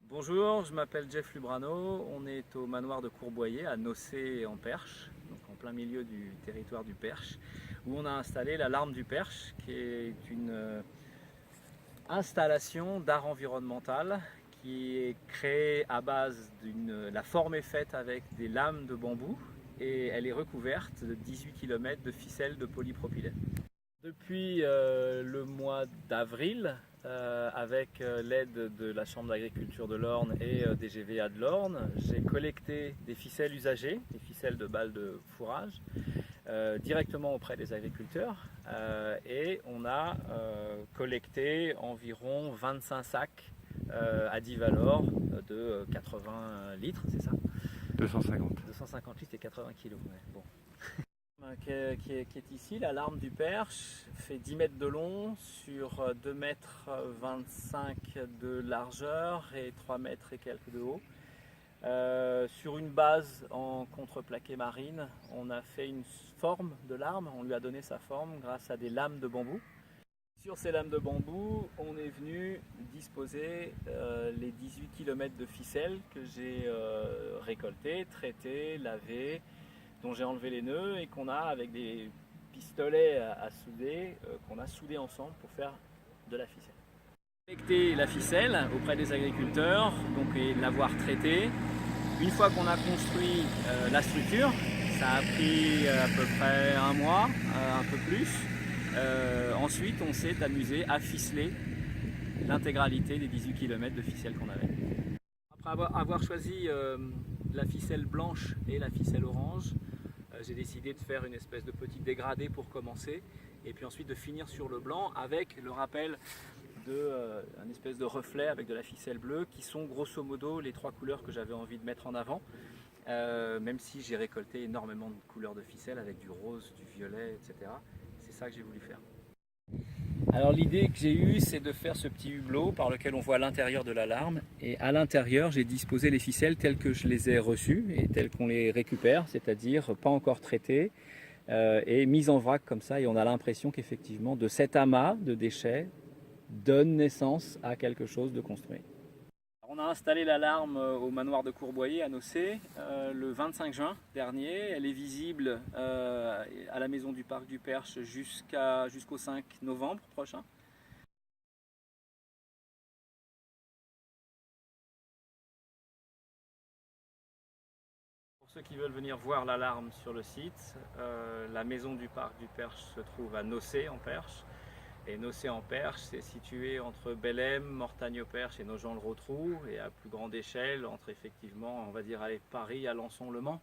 Bonjour, je m'appelle Jeff Lubrano, on est au manoir de Courboyer à Nocé en Perche, donc en plein milieu du territoire du Perche, où on a installé la Larme du Perche, qui est une installation d'art environnemental qui est créée à base la forme est faite avec des lames de bambou et elle est recouverte de 18 km de ficelles de polypropylène. Depuis le mois d'avril, avec l'aide de la Chambre d'agriculture de l'Orne et des GVA de l'Orne, j'ai collecté des ficelles usagées, des ficelles de balles de fourrage, directement auprès des agriculteurs et on a collecté environ 25 sacs à Divalor de 80 litres, c'est ça? 250. 250 litres et 80 kilos. Ouais, bon. Qui est ici, la Larme du Perche, fait 10 mètres de long sur 2 mètres 25 de largeur et 3 mètres et quelques de haut. Sur une base en contreplaqué marine, on a fait une forme de larme, on lui a donné sa forme grâce à des lames de bambou. Sur ces lames de bambou, on est venu disposer les 18 km de ficelles que j'ai récoltées, traitées, lavées, dont j'ai enlevé les nœuds et qu'on a avec des pistolets à souder, qu'on a soudés ensemble pour faire de la ficelle. Collecter la ficelle auprès des agriculteurs, donc et l'avoir traitée. Une fois qu'on a construit la structure, ça a pris à peu près un mois, un peu plus. Ensuite, on s'est amusé à ficeler l'intégralité des 18 km de ficelle qu'on avait. Après avoir choisi la ficelle blanche et la ficelle orange, j'ai décidé de faire une espèce de petit dégradé pour commencer et puis ensuite de finir sur le blanc avec le rappel d'un espèce de reflet avec de la ficelle bleue qui sont grosso modo les trois couleurs que j'avais envie de mettre en avant, même si j'ai récolté énormément de couleurs de ficelle avec du rose, du violet, etc. C'est ça que j'ai voulu faire. Alors l'idée que j'ai eue, c'est de faire ce petit hublot par lequel on voit l'intérieur de la larme. Et à l'intérieur, j'ai disposé les ficelles telles que je les ai reçues et telles qu'on les récupère, c'est-à-dire pas encore traitées et mises en vrac comme ça. Et on a l'impression qu'effectivement, de cet amas de déchets donne naissance à quelque chose de construit. On a installé l'alarme au manoir de Courboyer à Nocé le 25 juin dernier. Elle est visible à la maison du parc du Perche jusqu'au 5 novembre prochain. Pour ceux qui veulent venir voir l'alarme sur le site, la maison du parc du Perche se trouve à Nocé en Perche. Et Nocé-en-Perche, c'est situé entre Bellem, Mortagne-au-Perche et Nogent-le-Rotrou, et à plus grande échelle, entre effectivement, on va dire, Paris, Alençon, Le Mans.